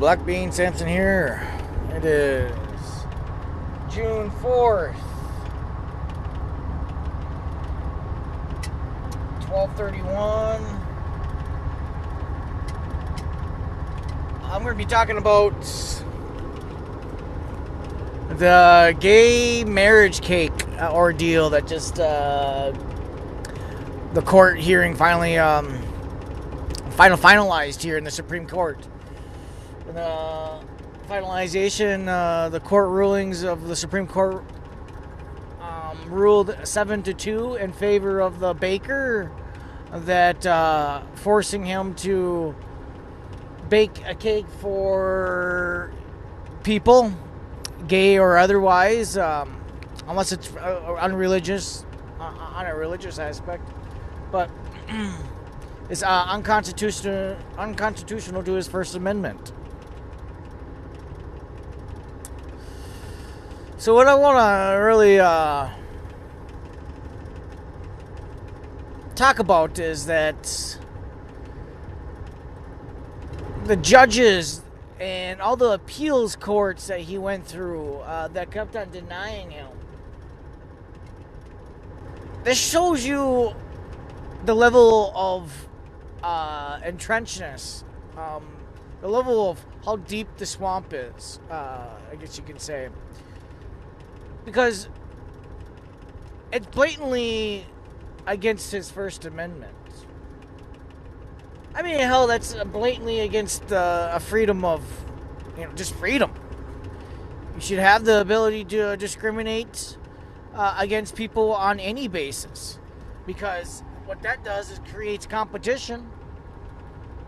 Black Bean Samson here. It is June 4th, 12:31. I'm going to be talking about the gay marriage cake ordeal that just the court hearing finalized here in the Supreme Court. The finalization, the court rulings of the Supreme Court ruled 7-2 in favor of the baker, that forcing him to bake a cake for people, gay or otherwise, unless it's unreligious, on a religious aspect, but it's unconstitutional to his First Amendment. So what I want to really talk about is that the judges and all the appeals courts that he went through that kept on denying him. This shows you the level of entrenchedness, the level of how deep the swamp is, I guess you could say. Because it's blatantly against his First Amendment. I mean, hell, that's blatantly against a freedom of, just freedom. You should have the ability to discriminate against people on any basis. Because what that does is creates competition.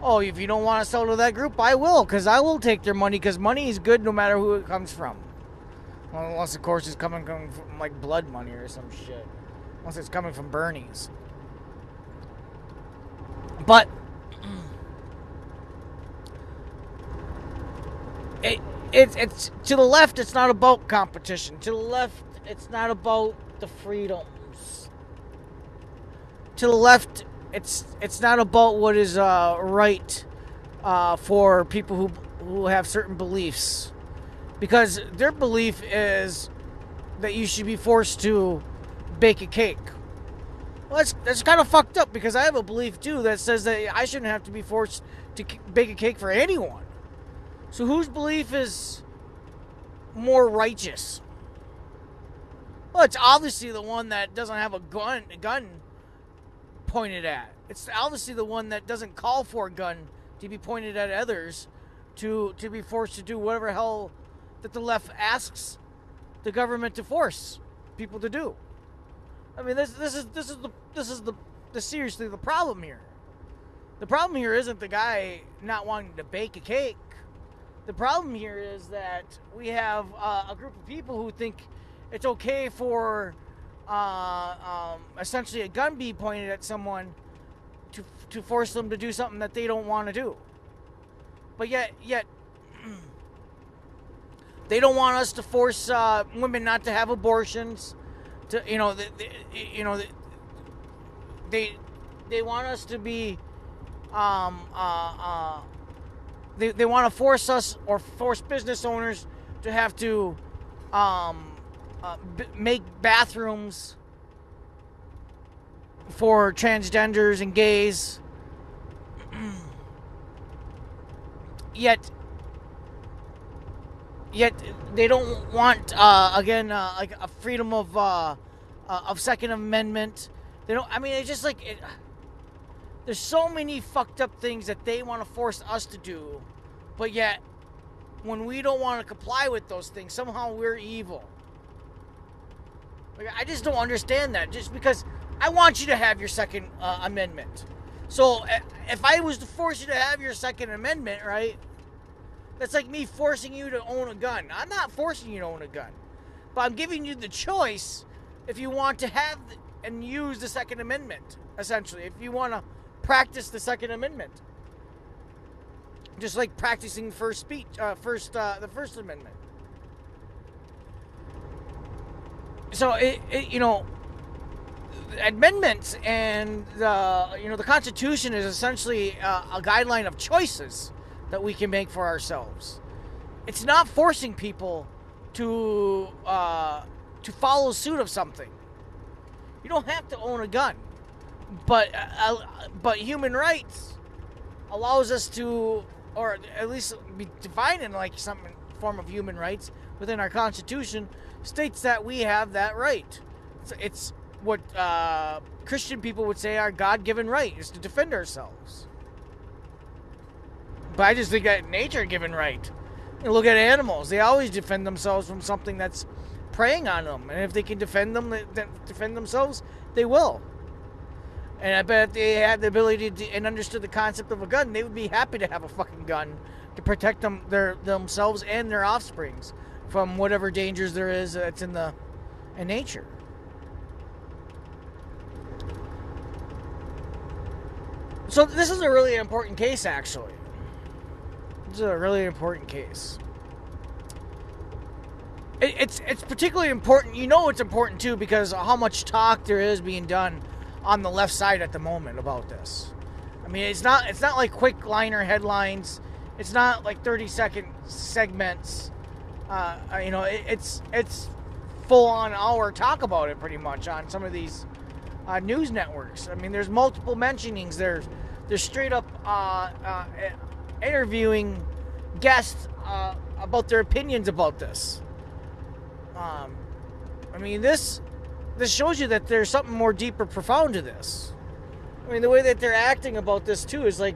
Oh, if you don't want to sell to that group, I will, because I will take their money, because money is good no matter who it comes from. Well, unless, of course, it's coming from, like, blood money or some shit. Unless it's coming from Bernie's. But it's to the left, it's not about competition. To the left, it's not about the freedoms. To the left, it's not about what is right for people who have certain beliefs. Because their belief is that you should be forced to bake a cake. Well, that's kind of fucked up, because I have a belief too that says that I shouldn't have to be forced to bake a cake for anyone. So whose belief is more righteous? Well, it's obviously the one that doesn't have a gun pointed at. It's obviously the one that doesn't call for a gun to be pointed at others to be forced to do whatever hell that the left asks the government to force people to do. I mean, this is seriously the problem here. The problem here isn't the guy not wanting to bake a cake. The problem here is that we have a group of people who think it's okay for essentially a gun be pointed at someone to force them to do something that they don't want to do. But yet they don't want us to force women not to have abortions. They want us to be they want to force us, or force business owners to have to make bathrooms for transgenders and gays. Yet they don't want like a freedom of Second Amendment. They don't. I mean, it's just like it. There's so many fucked up things that they want to force us to do, but yet when we don't want to comply with those things, somehow we're evil. Like, I just don't understand that. Just because I want you to have your Second Amendment, so if I was to force you to have your Second Amendment, right? That's like me forcing you to own a gun. I'm not forcing you to own a gun, but I'm giving you the choice if you want to have and use the Second Amendment. Essentially, if you want to practice the Second Amendment, just like practicing the First Amendment. So amendments and the Constitution is essentially a guideline of choices that we can make for ourselves. It's not forcing people to follow suit of something. You don't have to own a gun, but human rights allows us to, or at least be defined in like some form of human rights within our Constitution, states that we have that right. It's what Christian people would say our God-given right is to defend ourselves. But I just think that nature-given right. You look at animals; they always defend themselves from something that's preying on them, and if they can defend themselves, they will. And I bet if they had the ability to, and understood the concept of a gun, they would be happy to have a fucking gun to protect themselves and their offsprings from whatever dangers there is that's in nature. So this is a really important case, actually. This is a really important case. It's particularly important. You know it's important, too, because of how much talk there is being done on the left side at the moment about this. I mean, it's not like quick liner headlines. It's not like 30-second segments. It's full-on hour talk about it pretty much on some of these news networks. I mean, there's multiple mentionings. There's straight up interviewing guests about their opinions about this. I mean, this shows you that there's something more deeper, profound to this. I mean, the way that they're acting about this too is like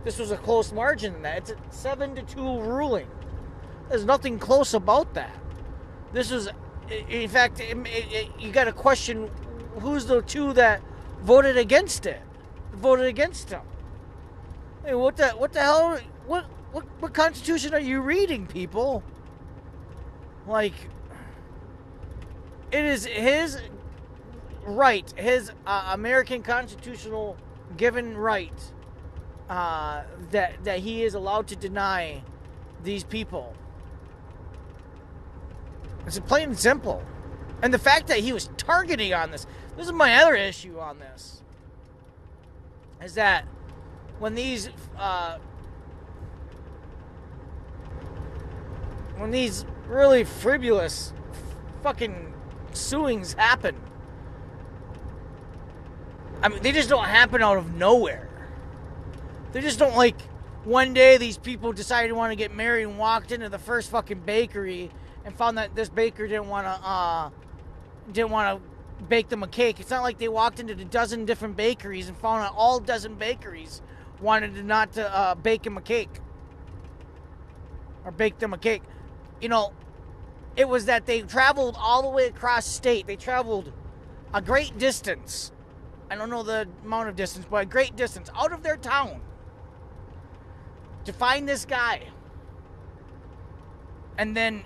this was a close margin in that. It's a 7-2 ruling. There's nothing close about that. This was, in fact, you got to question who's the two that voted against it. Voted against him. I mean, what the hell? What Constitution are you reading, people? Like, it is his right, his American constitutional given right that he is allowed to deny these people. It's plain and simple. And the fact that he was targeting on this is my other issue on this, is that when these really frivolous fucking suings happen, I mean, they just don't happen out of nowhere. They just don't, like, one day these people decided to want to get married and walked into the first fucking bakery and found that this baker didn't want to bake them a cake. It's not like they walked into a dozen different bakeries and found out all dozen bakeries wanted to not to bake them a cake or bake them a cake. You know, it was that they traveled all the way across state. They traveled a great distance. I don't know the amount of distance, but a great distance out of their town to find this guy. And then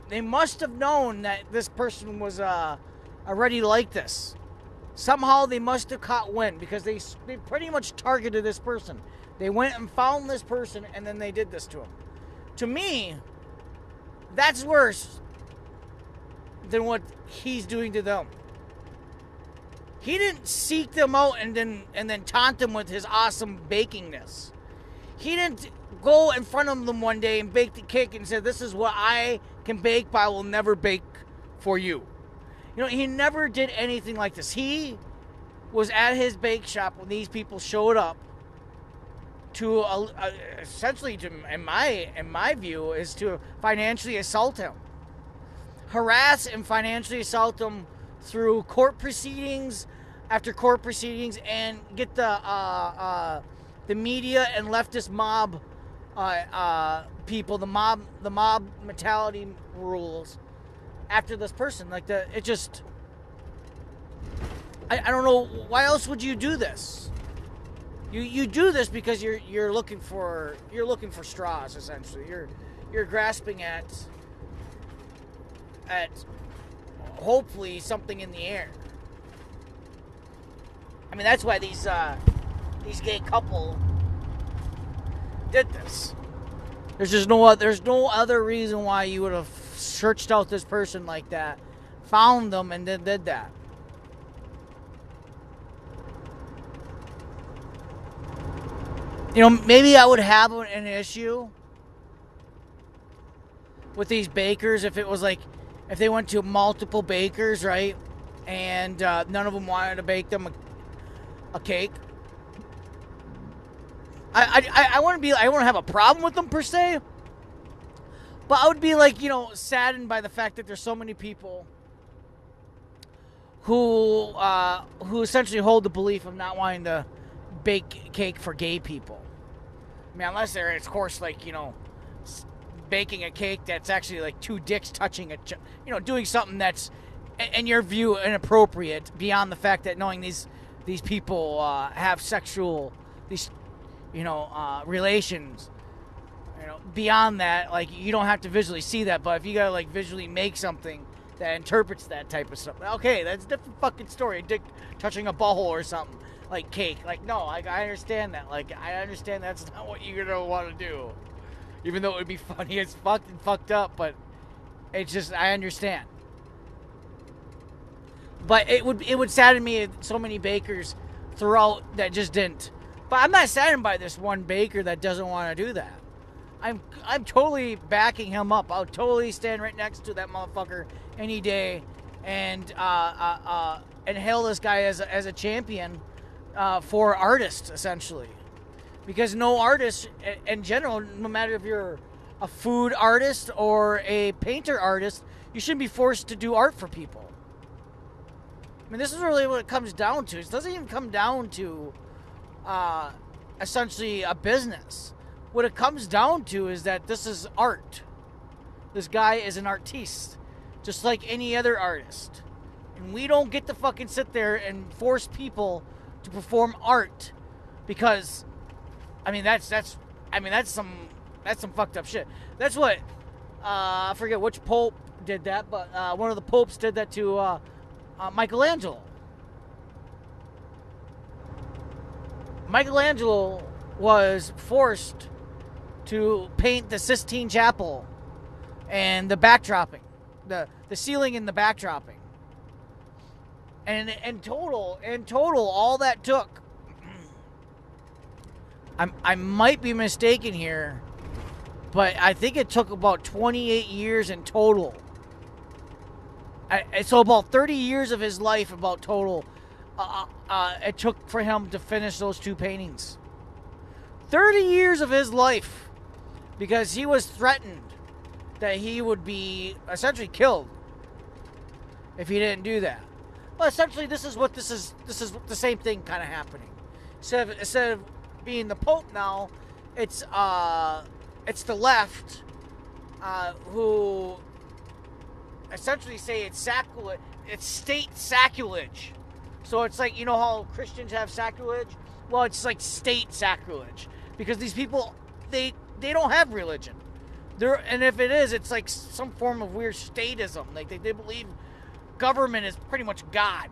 they must have known that this person was already like this. Somehow they must have caught wind, because they pretty much targeted this person. They went and found this person, and then they did this to him. To me, that's worse than what he's doing to them. He didn't seek them out and then taunt them with his awesome bakingness. He didn't go in front of them one day and bake the cake and say, "This is what I can bake, but I will never bake for you." You know, he never did anything like this. He was at his bake shop when these people showed up to essentially, in my view, is to financially assault him, harass and financially assault him through court proceedings after court proceedings, and get the media and leftist mob people, the mob mentality rules after this person. Like, it just, I don't know, why else would you do this? You do this because you're looking for straws, essentially. You're grasping at hopefully something in the air. I mean, that's why these gay couple did this. There's no other reason why you would have searched out this person like that, found them, and then did that. maybe I would have an issue with these bakers if it was like, if they went to multiple bakers, right? And none of them wanted to bake them a cake. I wouldn't be. I wouldn't have a problem with them per se, but I would be like, saddened by the fact that there's so many people who essentially hold the belief of not wanting to bake cake for gay people. I mean, unless they're, of course, like, baking a cake that's actually like two dicks touching doing something that's, in your view, inappropriate beyond the fact that knowing these people have sexual relations. Beyond that, like, you don't have to visually see that, but if you gotta like visually make something that interprets that type of stuff, okay, that's a different fucking story. A dick touching a butthole or something, like cake. Like, no, I understand that. Like, I understand that's not what you're gonna want to do, even though it would be funny as fuck and fucked up. But it's just, I understand. But it would sadden me if so many bakers throughout that just didn't. But I'm not saddened by this one baker that doesn't want to do that. I'm totally backing him up. I'll totally stand right next to that motherfucker any day, and hail this guy as a champion for artists, essentially. Because no artist in general, no matter if you're a food artist or a painter artist, you shouldn't be forced to do art for people. I mean, this is really what it comes down to. It doesn't even come down to essentially a business. What it comes down to is that this is art. This guy is an artiste, just like any other artist. And we don't get to fucking sit there and force people to perform art, because, I mean, that's some fucked up shit. That's what I forget which pope did that, but one of the popes did that to Michelangelo. Michelangelo was forced to paint the Sistine Chapel and the backdropping, the ceiling and the backdropping. And in total, all that took, I might be mistaken here, but I think it took about 28 years in total. So about 30 years of his life, about total, it took for him to finish those two paintings. 30 years of his life, because he was threatened that he would be essentially killed if he didn't do that. But essentially, this is the same thing kind of happening. Instead of being the Pope now, it's the left who essentially say it's sacrilege. It's state sacrilege. So it's like, how Christians have sacrilege? Well, it's like state sacrilege, because these people, they don't have religion. And if it is, it's like some form of weird statism. Like they believe government is pretty much God.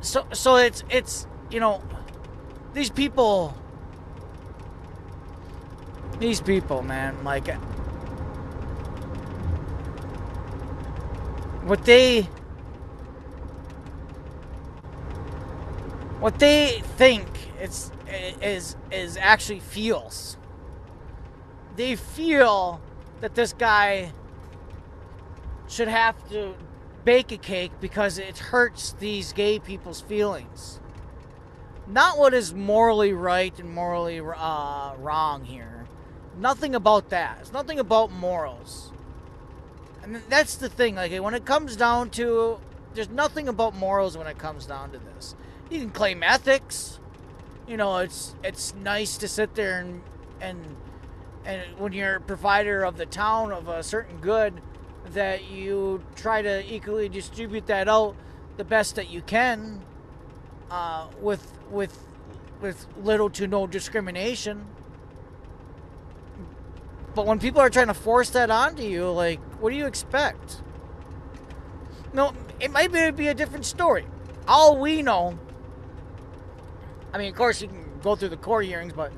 So it's these people, man, like, what they think is actually feels. They feel that this guy should have to bake a cake because it hurts these gay people's feelings. Not what is morally right and morally wrong here. Nothing about that. It's nothing about morals. And that's the thing. Like, when it comes down to, there's nothing about morals when it comes down to this. You can claim ethics. It's nice to sit there and when you're a provider of the town of a certain good, that you try to equally distribute that out the best that you can, with little to no discrimination. But when people are trying to force that onto you, like, what do you expect? No, it might be a different story. All we know, I mean, of course you can go through the court hearings, but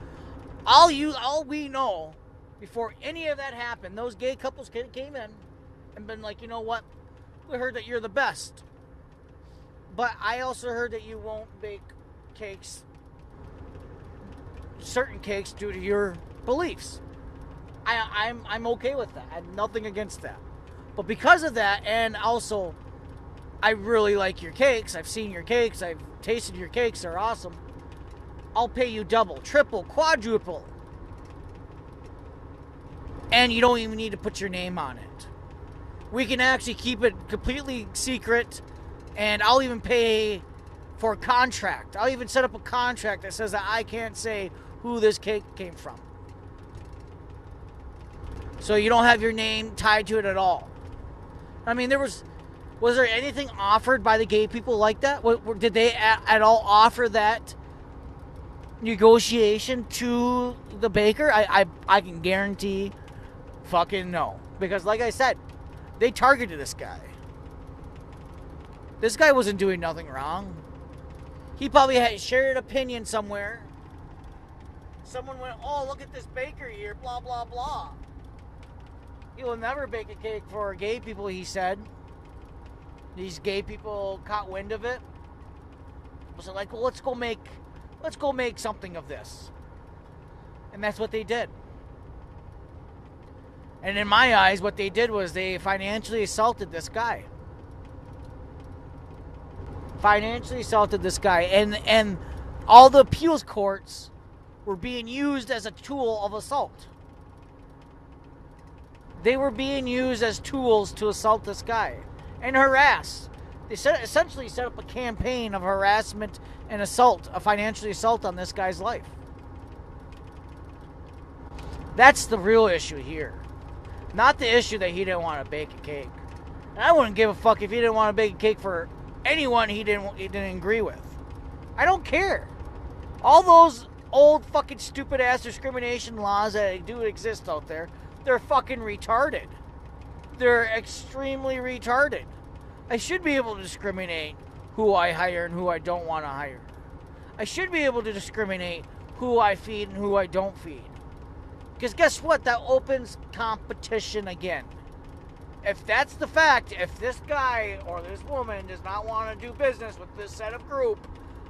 all we know, before any of that happened, those gay couples came in and been like, you know what? We heard that you're the best. But I also heard that you won't bake cakes, certain cakes, due to your beliefs. I'm okay with that. I have nothing against that. But because of that, and also, I really like your cakes. I've seen your cakes. I've tasted your cakes. They're awesome. I'll pay you double, triple, quadruple. And you don't even need to put your name on it. We can actually keep it completely secret, and I'll even pay for a contract. I'll even set up a contract that says that I can't say who this cake came from. So you don't have your name tied to it at all. I mean, was there anything offered by the gay people like that? Did they at all offer that negotiation to the baker? I can guarantee fucking no. Because like I said, they targeted this guy. This guy wasn't doing nothing wrong. He probably had shared an opinion somewhere. Someone went, oh, look at this baker here, blah, blah, blah. He will never bake a cake for gay people, he said. These gay people caught wind of it. Was like, well, let's go make something of this. And that's what they did. And in my eyes, what they did was they financially assaulted this guy. And all the appeals courts were being used as a tool of assault. They were being used as tools to assault this guy and harass. They essentially set up a campaign of harassment and assault, a financial assault on this guy's life. That's the real issue here. Not the issue that he didn't want to bake a cake. And I wouldn't give a fuck if he didn't want to bake a cake for anyone he didn't agree with. I don't care. All those old fucking stupid ass discrimination laws that do exist out there, they're fucking retarded. They're extremely retarded. I should be able to discriminate who I hire and who I don't want to hire. I should be able to discriminate who I feed and who I don't feed. Because guess what? That opens competition again. If that's the fact, if this guy or this woman does not want to do business with this set of group,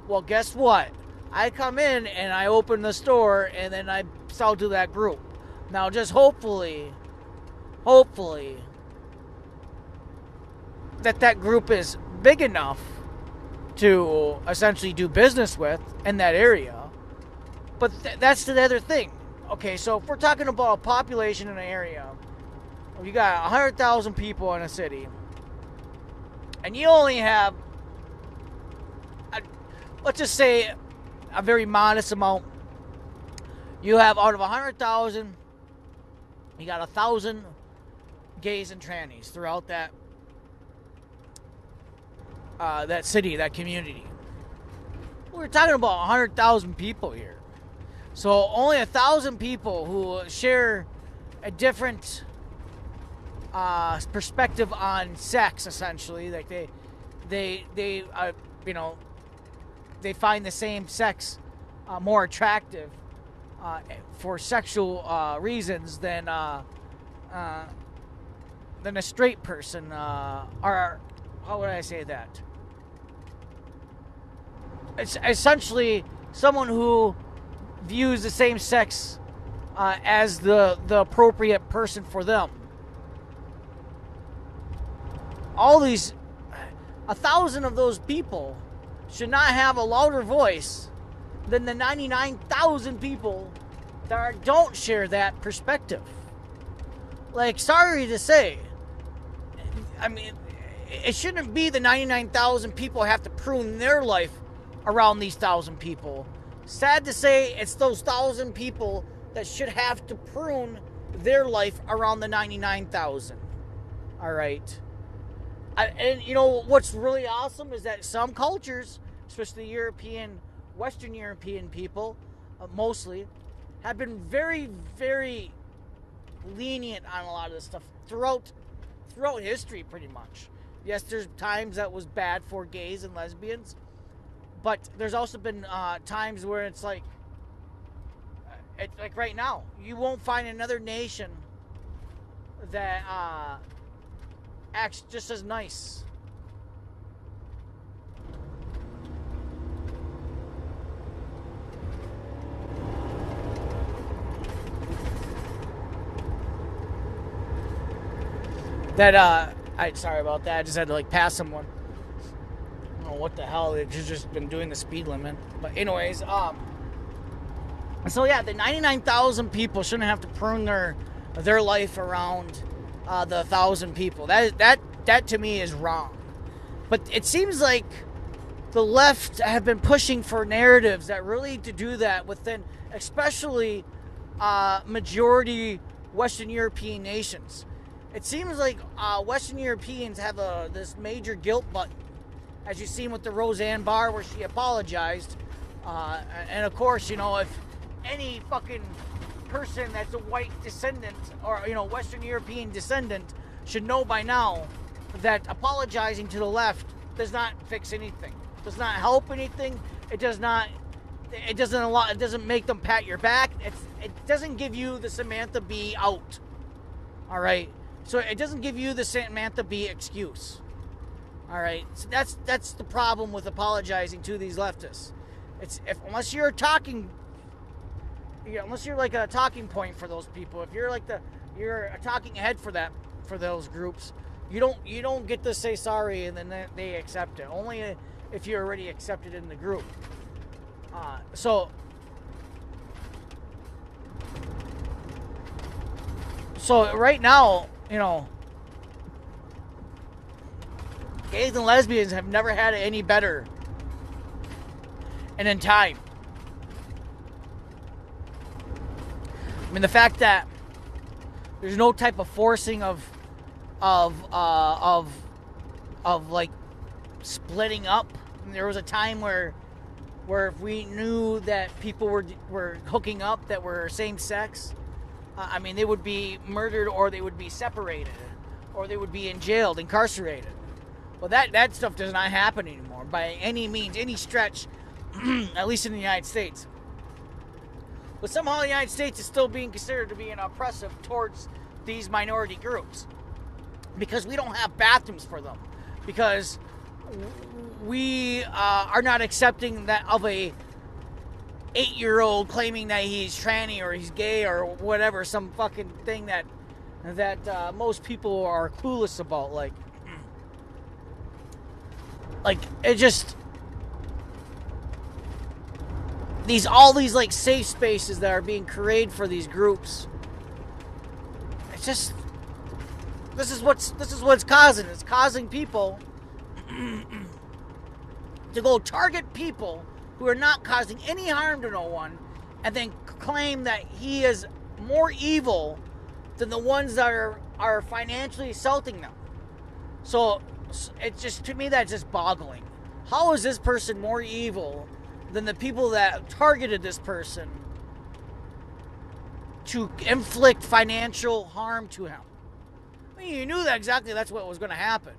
well, guess what? I come in and I open the store and then I sell to that group. Now, just hopefully, that group is big enough to essentially do business with in that area. But that's the other thing. Okay, so if we're talking about a population in an area, you got 100,000 people in a city, and you only have, let's just say, a very modest amount. You have, out of 100,000, you got 1,000 gays and trannies throughout that city, that community. We're talking about 100,000 people here. So only 1,000 people who share a different perspective on sex, essentially. Like they find the same sex more attractive for sexual reasons than a straight person, or how would I say that? It's essentially someone who views the same sex as the appropriate person for them. All these 1,000 of those people should not have a louder voice than the 99,000 people that don't share that perspective. Like, sorry to say, I mean, it shouldn't be the 99,000 people have to prune their life around these 1,000 people. Sad to say, it's those 1,000 people that should have to prune their life around the 99,000. All right. And you know what's really awesome is that some cultures, especially European, Western European people, mostly, have been very, very lenient on a lot of this stuff throughout history, pretty much. Yes, there's times that was bad for gays and lesbians, but there's also been times where it's like right now, you won't find another nation that acts just as nice Sorry about that. I just had to like pass someone. I don't know what the hell. They've just been doing the speed limit. But anyways, so yeah, the 99,000 people shouldn't have to prune their life around the 1,000 people. That to me is wrong. But it seems like the left have been pushing for narratives that really to do that within, especially majority Western European nations. It seems like Western Europeans have this major guilt button, as you've seen with the Roseanne Barr where she apologized. And of course, if any fucking person that's a white descendant or, Western European descendant should know by now that apologizing to the left does not fix anything, does not help anything. It doesn't make them pat your back. It doesn't give you the Samantha Bee out. All right. So it doesn't give you the Samantha Bee excuse. All right. So that's the problem with apologizing to these leftists. Unless you're like a talking point for those people, if you're you're a talking head for those groups, you don't get to say sorry and then they accept it. Only if you're already accepted in the group. So right now, gays and lesbians have never had it any better. And in time. I mean, the fact that there's no type of forcing of like splitting up. There was a time where if we knew that people were hooking up that were same sex, they would be murdered or they would be separated or they would be incarcerated. Well, that stuff does not happen anymore by any means, any stretch, at least in the United States. But somehow the United States is still being considered to be an oppressive towards these minority groups because we don't have bathrooms for them, because we are not accepting that of a 8-year-old claiming that he's tranny or he's gay or whatever, some fucking thing that most people are clueless about. Like it just all these like safe spaces that are being created for these groups. It's just this is what's causing. It's causing people to go target people who are not causing any harm to no one, and then claim that he is more evil than the ones that are financially assaulting them. So it's just, to me, that's just boggling. How is this person more evil than the people that targeted this person to inflict financial harm to him? I mean, you knew that's what was going to happen.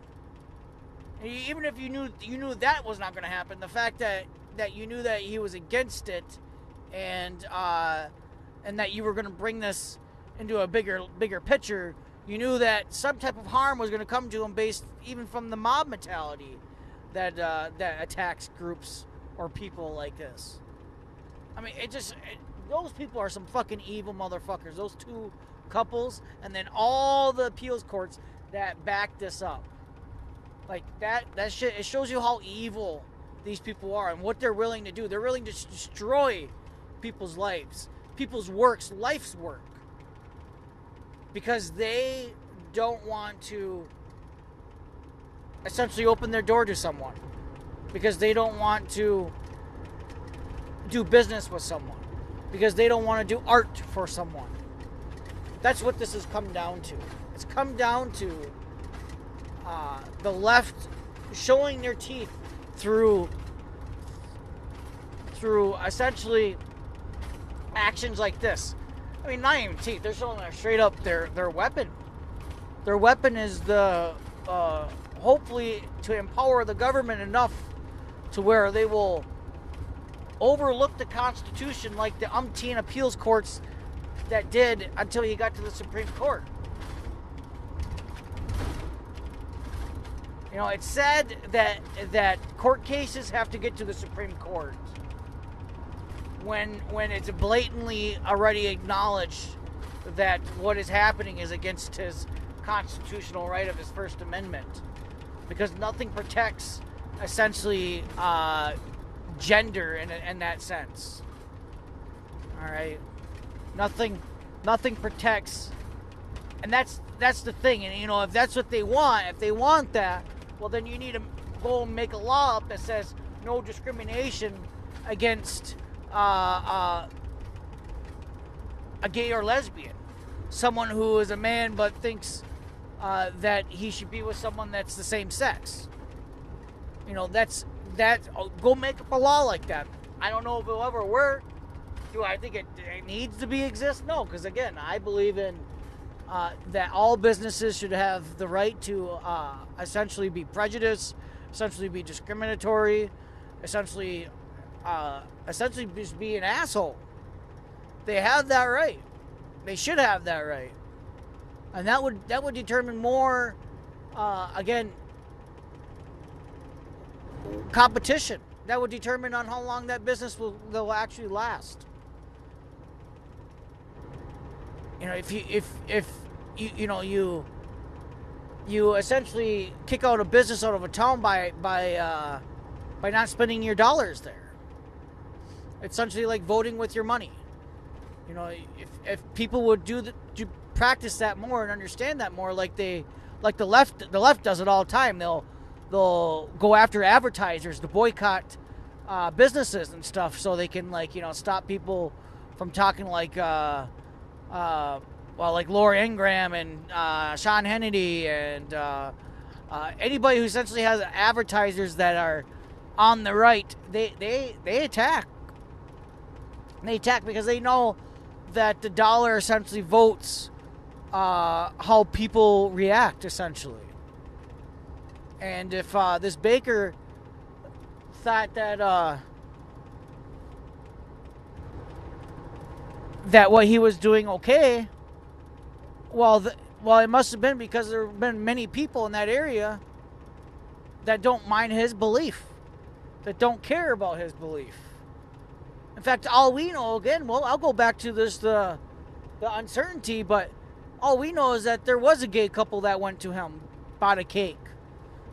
And even if you knew that was not going to happen, the fact that you knew that he was against it, and that you were going to bring this into a bigger picture, you knew that some type of harm was going to come to him based even from the mob mentality that attacks groups or people like this. I mean, those people are some fucking evil motherfuckers. Those two couples, and then all the appeals courts that back this up. Like that shit, it shows you how evil these people are and what they're willing to do. They're willing to destroy people's lives, people's works, life's work, because they don't want to essentially open their door to someone, because they don't want to do business with someone, because they don't want to do art for someone. That's what this has come down to. It's come down to the left showing their teeth through essentially actions like this. I mean, not even teeth. They're showing straight up their weapon. Their weapon is hopefully to empower the government enough to where they will overlook the Constitution like the umpteen appeals courts that did until you got to the Supreme Court. You know, it's said that court cases have to get to the Supreme Court when it's blatantly already acknowledged that what is happening is against his constitutional right of his First Amendment, because nothing protects essentially gender in that sense. All right, nothing protects, and that's the thing. And you know, if that's what they want, if they want that, well, then you need to go and make a law up that says no discrimination against a gay or lesbian, someone who is a man but thinks that he should be with someone that's the same sex. You know, that. Go make up a law like that. I don't know if it'll ever work. Do I think it needs to exist? No, because again, I believe in that all businesses should have the right to essentially be prejudiced, essentially be discriminatory, essentially just be an asshole. They have that right. They should have that right, and that would determine more. Again, competition. That would determine on how long that business will actually last. You know, if you essentially kick out a business out of a town by not spending your dollars there. It's essentially like voting with your money. You know, if people would practice that more and understand that more, like the left does it all the time. They'll go after advertisers to boycott businesses and stuff, so they can, like, you know, stop people from talking like like Laura Ingraham and Sean Hannity and anybody who essentially has advertisers that are on the right. They attack. They attack because they know that the dollar essentially votes how people react, essentially. And if this baker thought that what he was doing okay, well, it must have been because there have been many people in that area that don't mind his belief, that don't care about his belief. In fact, all we know, again, well, I'll go back to this, the uncertainty, but all we know is that there was a gay couple that went to him, bought a cake,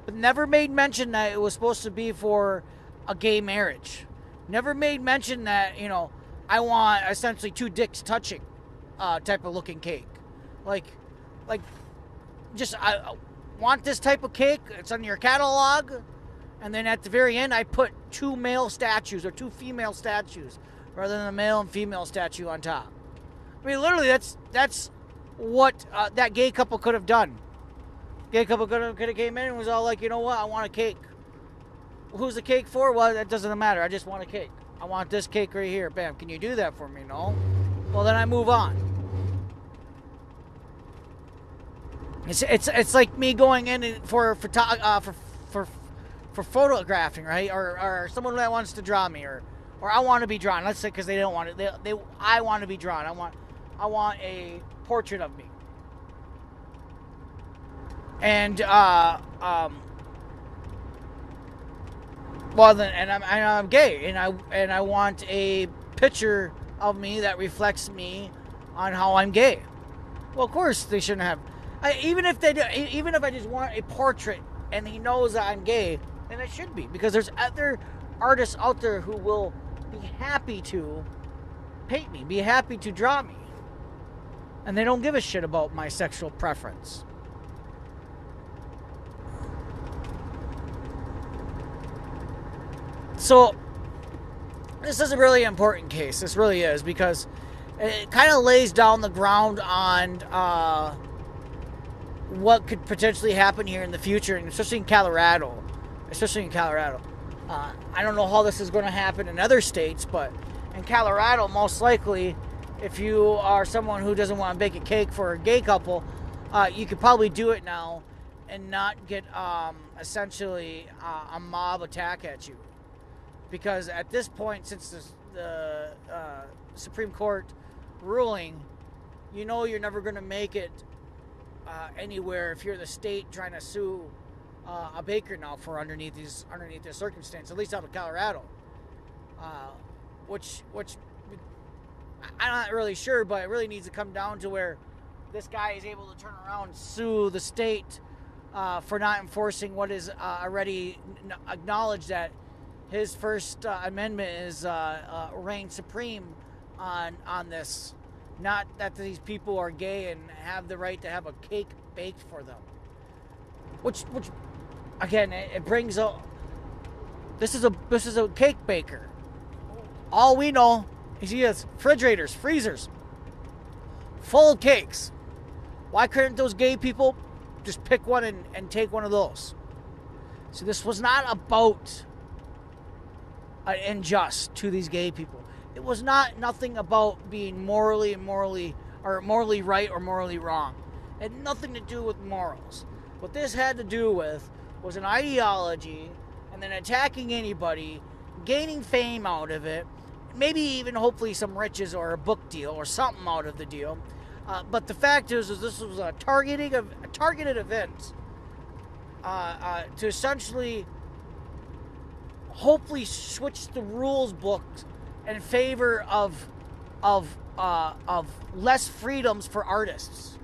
but never made mention that it was supposed to be for a gay marriage. Never made mention that, you know, I want essentially two dicks touching type of looking cake. Like, just, I want this type of cake. It's on your catalog. And then at the very end, I put two male statues or two female statues rather than a male and female statue on top. I mean, literally, that's what that gay couple could have done. Gay couple could have came in and was all like, you know what, I want a cake. Who's the cake for? Well, that doesn't matter. I just want a cake. I want this cake right here. Bam. Can you do that for me? No. Well, then I move on. It's like me going in for photographing, right? Or someone that wants to draw me, or I want to be drawn. Let's say because they don't want it. I want to be drawn. I want a portrait of me. And well then, and I'm gay, and I want a picture of me that reflects me on how I'm gay. Well, of course they shouldn't have. Even if I just want a portrait and he knows that I'm gay, then it should be, because there's other artists out there who will be happy to paint me, be happy to draw me, and they don't give a shit about my sexual preference. So this is a really important case. This really is, because it kind of lays down the ground on what could potentially happen here in the future, and especially in Colorado. I don't know how this is going to happen in other states, but in Colorado, most likely, if you are someone who doesn't want to bake a cake for a gay couple, you could probably do it now and not get essentially a mob attack at you. Because at this point, since the Supreme Court ruling, you know you're never going to make it anywhere if you're the state trying to sue a baker now for underneath this circumstance, at least out of Colorado. Which I'm not really sure, but it really needs to come down to where this guy is able to turn around and sue the state for not enforcing what is already acknowledged, that his First Amendment is reigns supreme on this. Not that these people are gay and have the right to have a cake baked for them. Which again, it brings up. This is a cake baker. All we know is he has refrigerators, freezers, full of cakes. Why couldn't those gay people just pick one and take one of those? So this was not about unjust to these gay people. It was nothing about being morally right or morally wrong. It had nothing to do with morals. What this had to do with was an ideology, and then attacking anybody, gaining fame out of it, maybe even hopefully some riches or a book deal or something out of the deal. But the fact is this was a targeted event to essentially hopefully switch the rules books in favor of less freedoms for artists.